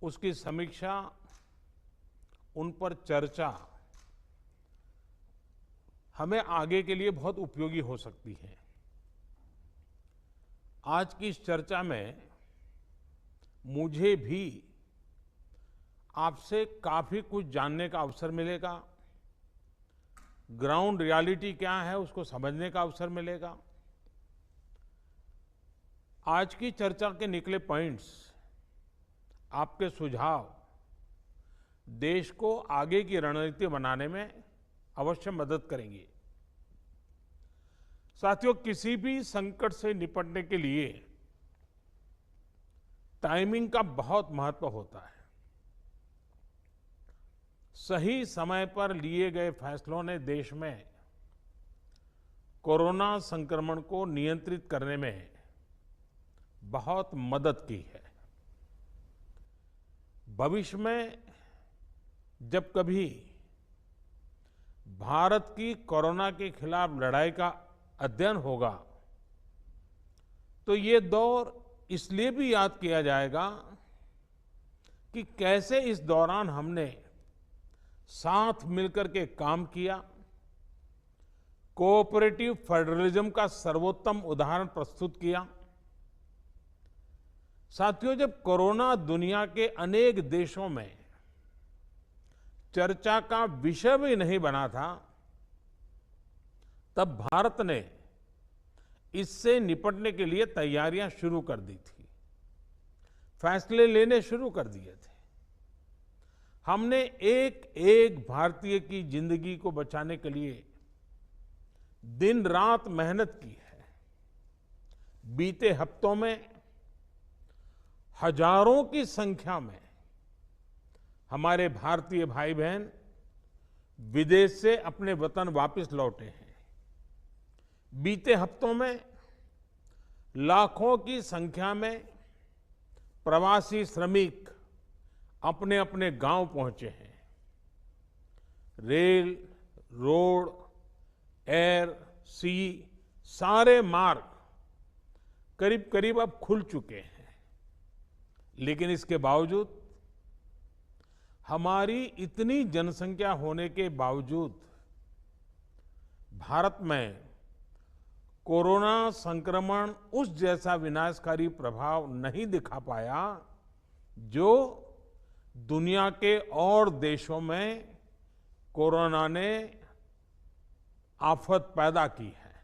उसकी समीक्षा, उन पर चर्चा हमें आगे के लिए बहुत उपयोगी हो सकती है। आज की इस चर्चा में मुझे भी आपसे काफी कुछ जानने का अवसर मिलेगा। ग्राउंड रियलिटी क्या है उसको समझने का अवसर मिलेगा। आज की चर्चा के निकले पॉइंट्स, आपके सुझाव देश को आगे की रणनीति बनाने में अवश्य मदद करेंगे। साथियों, किसी भी संकट से निपटने के लिए टाइमिंग का बहुत महत्व होता है। सही समय पर लिए गए फैसलों ने देश में कोरोना संक्रमण को नियंत्रित करने में बहुत मदद की है। भविष्य में जब कभी भारत की कोरोना के खिलाफ लड़ाई का अध्ययन होगा तो ये दौर इसलिए भी याद किया जाएगा कि कैसे इस दौरान हमने साथ मिलकर के काम किया, कोऑपरेटिव फेडरलिज्म का सर्वोत्तम उदाहरण प्रस्तुत किया। साथियों, जब कोरोना दुनिया के अनेक देशों में चर्चा का विषय भी नहीं बना था, तब भारत ने इससे निपटने के लिए तैयारियां शुरू कर दी थी, फैसले लेने शुरू कर दिए थे। हमने एक एक भारतीय की जिंदगी को बचाने के लिए दिन रात मेहनत की है। बीते हफ्तों में हजारों की संख्या में हमारे भारतीय भाई बहन विदेश से अपने वतन वापस लौटे हैं। बीते हफ्तों में लाखों की संख्या में प्रवासी श्रमिक अपने अपने गांव पहुंचे हैं। रेल, रोड, एयर, सी सारे मार्ग करीब करीब अब खुल चुके हैं। लेकिन इसके बावजूद, हमारी इतनी जनसंख्या होने के बावजूद भारत में कोरोना संक्रमण उस जैसा विनाशकारी प्रभाव नहीं दिखा पाया जो दुनिया के और देशों में कोरोना ने आफत पैदा की है।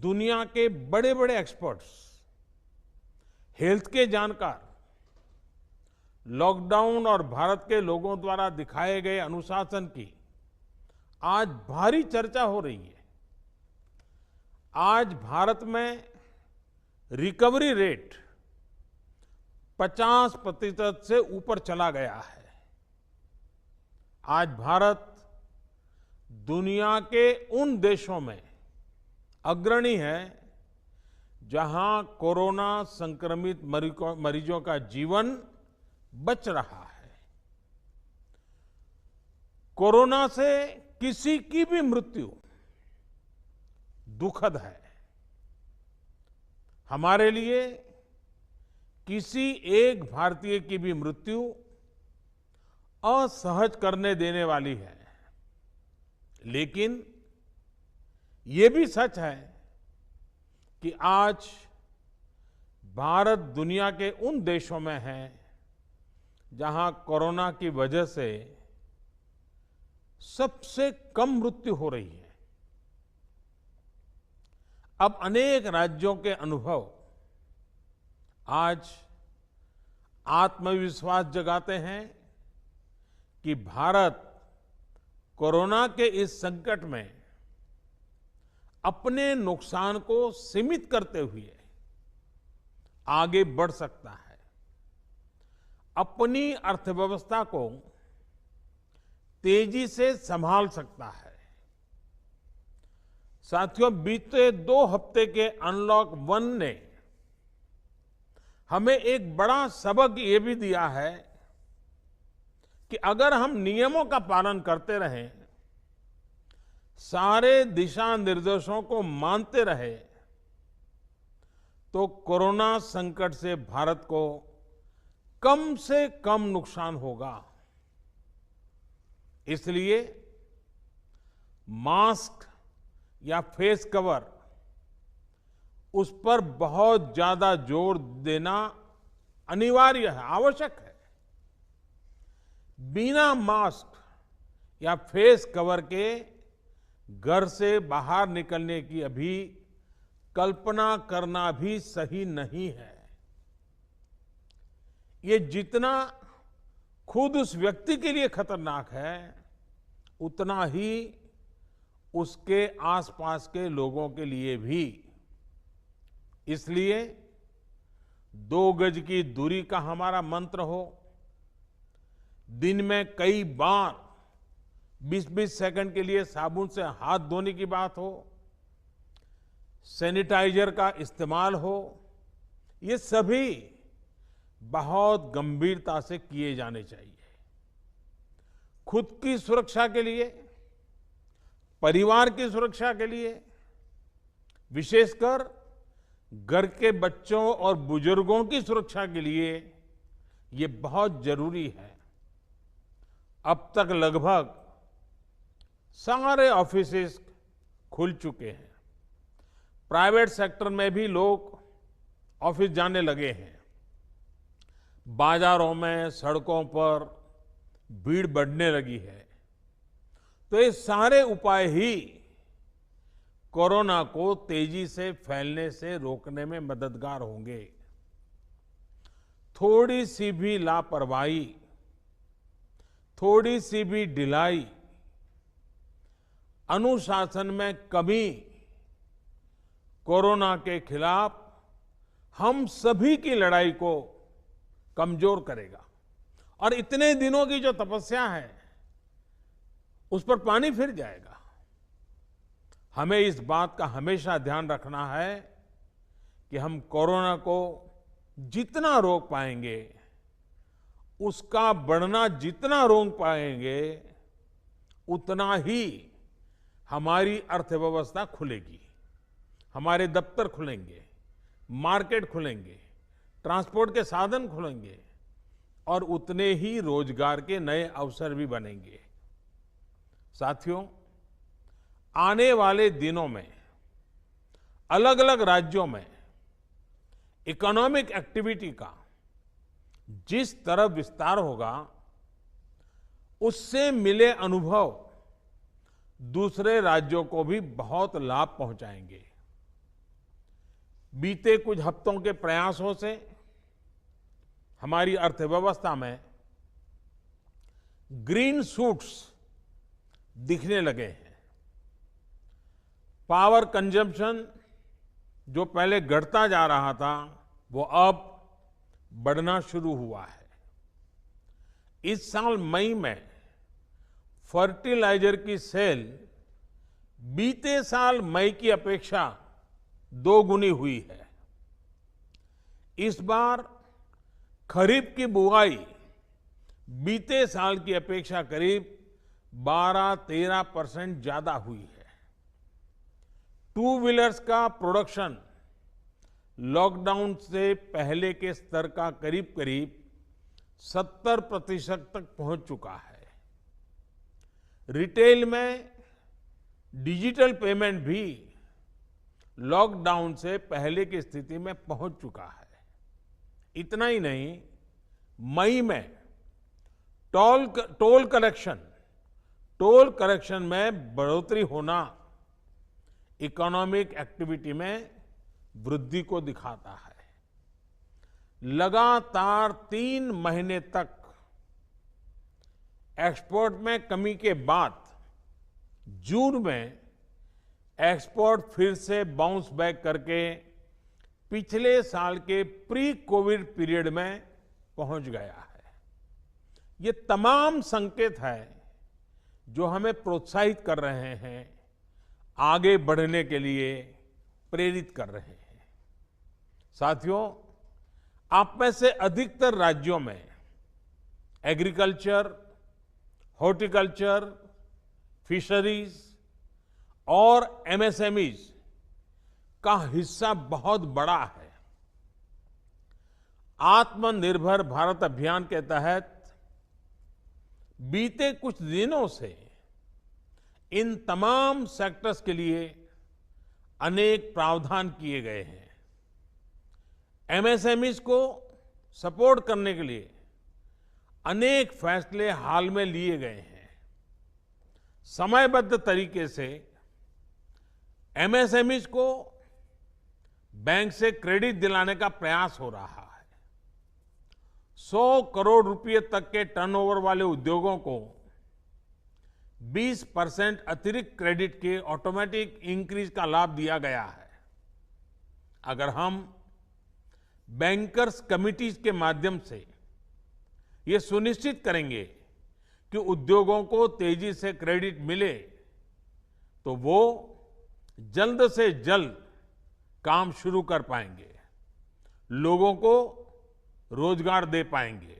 दुनिया के बड़े बड़े एक्सपर्ट्स, हेल्थ के जानकार, लॉकडाउन और भारत के लोगों द्वारा दिखाए गए अनुशासन की आज भारी चर्चा हो रही है। आज भारत में रिकवरी रेट 50% से ऊपर चला गया है। आज भारत दुनिया के उन देशों में अग्रणी है जहां कोरोना संक्रमित मरीजों का जीवन बच रहा है। कोरोना से किसी की भी मृत्यु दुखद है। हमारे लिए किसी एक भारतीय की भी मृत्यु असहज करने देने वाली है। लेकिन ये भी सच है कि आज भारत दुनिया के उन देशों में है जहां कोरोना की वजह से सबसे कम मृत्यु हो रही है। अब अनेक राज्यों के अनुभव आज आत्मविश्वास जगाते हैं कि भारत कोरोना के इस संकट में अपने नुकसान को सीमित करते हुए आगे बढ़ सकता है, अपनी अर्थव्यवस्था को तेजी से संभाल सकता है। साथियों, बीते 2 हफ्ते के अनलॉक 1 ने हमें एक बड़ा सबक ये भी दिया है कि अगर हम नियमों का पालन करते रहें, सारे दिशा निर्देशों को मानते रहे, तो कोरोना संकट से भारत को कम से कम नुकसान होगा। इसलिए मास्क या फेस कवर, उस पर बहुत ज्यादा जोर देना अनिवार्य है, आवश्यक है। बिना मास्क या फेस कवर के घर से बाहर निकलने की अभी कल्पना करना भी सही नहीं है। ये जितना खुद उस व्यक्ति के लिए खतरनाक है, उतना ही उसके आसपास के लोगों के लिए भी। इसलिए 2 गज की दूरी का हमारा मंत्र हो, दिन में कई बार 20-20 सेकंड के लिए साबुन से हाथ धोने की बात हो, सैनिटाइजर का इस्तेमाल हो, ये सभी बहुत गंभीरता से किए जाने चाहिए। खुद की सुरक्षा के लिए, परिवार की सुरक्षा के लिए, विशेषकर घर के बच्चों और बुजुर्गों की सुरक्षा के लिए ये बहुत जरूरी है। अब तक लगभग सारे ऑफिसेस खुल चुके हैं। प्राइवेट सेक्टर में भी लोग ऑफिस जाने लगे हैं। बाजारों में, सड़कों पर भीड़ बढ़ने लगी है। तो ये सारे उपाय ही कोरोना को तेजी से फैलने से रोकने में मददगार होंगे। थोड़ी सी भी लापरवाही, थोड़ी सी भी ढिलाई, अनुशासन में कमी कोरोना के खिलाफ हम सभी की लड़ाई को कमजोर करेगा। और इतने दिनों की जो तपस्या है, उस पर पानी फिर जाएगा। हमें इस बात का हमेशा ध्यान रखना है कि हम कोरोना को जितना रोक पाएंगे, उसका बढ़ना जितना रोक पाएंगे, उतना ही हमारी अर्थव्यवस्था खुलेगी, हमारे दफ्तर खुलेंगे, मार्केट खुलेंगे, ट्रांसपोर्ट के साधन खुलेंगे और उतने ही रोजगार के नए अवसर भी बनेंगे। साथियों, आने वाले दिनों में अलग अलग राज्यों में इकोनॉमिक एक्टिविटी का जिस तरह विस्तार होगा, उससे मिले अनुभव दूसरे राज्यों को भी बहुत लाभ पहुंचाएंगे। बीते कुछ हफ्तों के प्रयासों से हमारी अर्थव्यवस्था में ग्रीन शूट्स दिखने लगे हैं। पावर कंजम्पशन जो पहले घटता जा रहा था, वो अब बढ़ना शुरू हुआ है। इस साल मई में फर्टिलाइजर की सेल बीते साल मई की अपेक्षा 2 गुनी हुई है। इस बार खरीफ की बुआई बीते साल की अपेक्षा करीब 12-13% ज्यादा हुई है। 2 व्हीलर्स का प्रोडक्शन लॉकडाउन से पहले के स्तर का करीब करीब 70% तक पहुंच चुका है। रिटेल में डिजिटल पेमेंट भी लॉकडाउन से पहले की स्थिति में पहुंच चुका है। इतना ही नहीं, मई में टोल कलेक्शन में बढ़ोतरी होना इकोनॉमिक एक्टिविटी में वृद्धि को दिखाता है। लगातार 3 महीने तक एक्सपोर्ट में कमी के बाद जून में एक्सपोर्ट फिर से बाउंस बैक करके पिछले साल के प्री कोविड पीरियड में पहुंच गया है। ये तमाम संकेत है जो हमें प्रोत्साहित कर रहे हैं, आगे बढ़ने के लिए प्रेरित कर रहे हैं। साथियों, आप में से अधिकतर राज्यों में एग्रीकल्चर, हॉर्टिकल्चर, फिशरीज और एमएसएमईज का हिस्सा बहुत बड़ा है। आत्मनिर्भर भारत अभियान के तहत बीते कुछ दिनों से इन तमाम सेक्टर्स के लिए अनेक प्रावधान किए गए हैं। एमएसएमईज को सपोर्ट करने के लिए अनेक फैसले हाल में लिए गए हैं। समयबद्ध तरीके से एमएसएमईज को बैंक से क्रेडिट दिलाने का प्रयास हो रहा है। 100 करोड़ रुपए तक के टर्नओवर वाले उद्योगों को 20% अतिरिक्त क्रेडिट के ऑटोमेटिक इंक्रीज का लाभ दिया गया है। अगर हम बैंकर्स कमिटीज के माध्यम से ये सुनिश्चित करेंगे कि उद्योगों को तेजी से क्रेडिट मिले तो वो जल्द से जल्द काम शुरू कर पाएंगे, लोगों को रोजगार दे पाएंगे।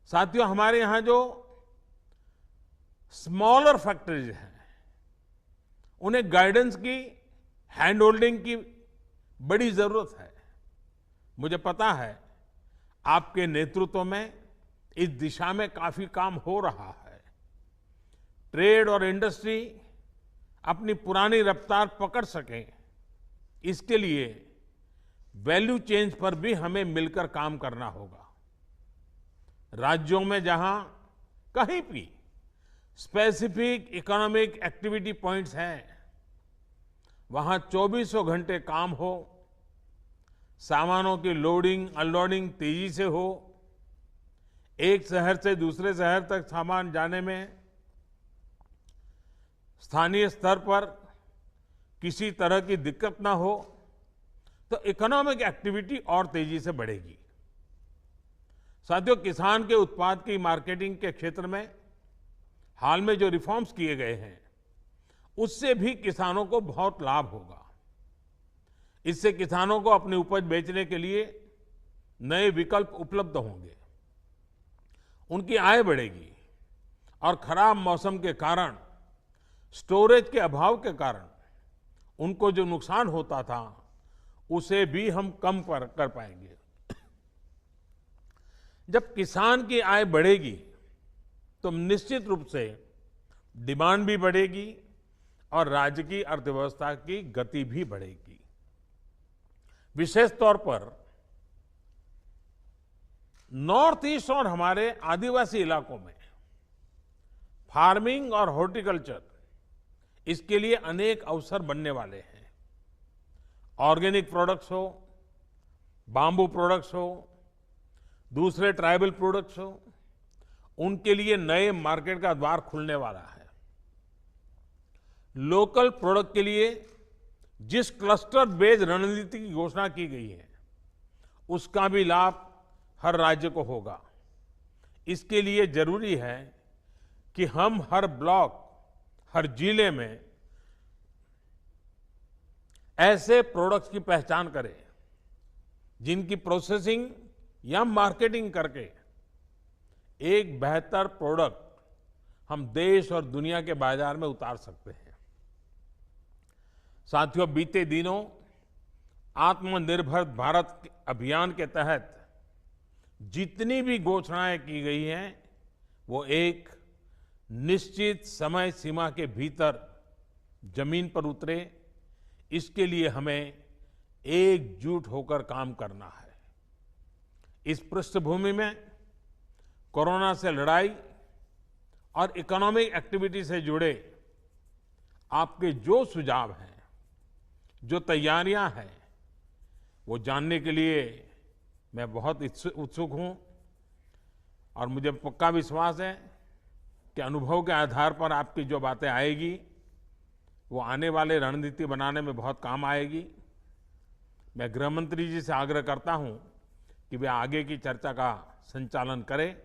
साथियों, हमारे यहां जो स्मॉलर फैक्ट्रीज हैं, उन्हें गाइडेंस की, हैंड होल्डिंग की बड़ी जरूरत है। मुझे पता है आपके नेतृत्व में इस दिशा में काफी काम हो रहा है। ट्रेड और इंडस्ट्री अपनी पुरानी रफ्तार पकड़ सके, इसके लिए वैल्यू चेंज पर भी हमें मिलकर काम करना होगा। राज्यों में जहां कहीं भी स्पेसिफिक इकोनॉमिक एक्टिविटी पॉइंट्स हैं, वहां 24 घंटे काम हो, सामानों की लोडिंग अनलोडिंग तेजी से हो, एक शहर से दूसरे शहर तक सामान जाने में स्थानीय स्तर पर किसी तरह की दिक्कत ना हो, तो इकोनॉमिक एक्टिविटी और तेजी से बढ़ेगी। साथियों, किसान के उत्पाद की मार्केटिंग के क्षेत्र में हाल में जो रिफॉर्म्स किए गए हैं, उससे भी किसानों को बहुत लाभ होगा। इससे किसानों को अपनी उपज बेचने के लिए नए विकल्प उपलब्ध होंगे, उनकी आय बढ़ेगी और खराब मौसम के कारण, स्टोरेज के अभाव के कारण उनको जो नुकसान होता था, उसे भी हम कम कर पाएंगे। जब किसान की आय बढ़ेगी तो निश्चित रूप से डिमांड भी बढ़ेगी और राज्य की अर्थव्यवस्था की गति भी बढ़ेगी। विशेष तौर पर नॉर्थ ईस्ट और हमारे आदिवासी इलाकों में फार्मिंग और हॉर्टिकल्चर, इसके लिए अनेक अवसर बनने वाले हैं। ऑर्गेनिक प्रोडक्ट्स हो, बाम्बू प्रोडक्ट्स हो, दूसरे ट्राइबल प्रोडक्ट्स हो, उनके लिए नए मार्केट का द्वार खुलने वाला है। लोकल प्रोडक्ट के लिए जिस क्लस्टर बेस्ड रणनीति की घोषणा की गई है, उसका भी लाभ हर राज्य को होगा। इसके लिए जरूरी है कि हम हर ब्लॉक, हर जिले में ऐसे प्रोडक्ट्स की पहचान करें जिनकी प्रोसेसिंग या मार्केटिंग करके एक बेहतर प्रोडक्ट हम देश और दुनिया के बाजार में उतार सकते हैं। साथियों, बीते दिनों आत्मनिर्भर भारत अभियान के तहत जितनी भी घोषणाएं की गई हैं, वो एक निश्चित समय सीमा के भीतर जमीन पर उतरे, इसके लिए हमें एकजुट होकर काम करना है। इस पृष्ठभूमि में कोरोना से लड़ाई और इकोनॉमिक एक्टिविटी से जुड़े आपके जो सुझाव हैं, जो तैयारियां हैं, वो जानने के लिए मैं बहुत उत्सुक हूं और मुझे पक्का विश्वास है कि अनुभव के आधार पर आपकी जो बातें आएगी, वो आने वाले रणनीति बनाने में बहुत काम आएगी। मैं गृह मंत्री जी से आग्रह करता हूं कि वे आगे की चर्चा का संचालन करें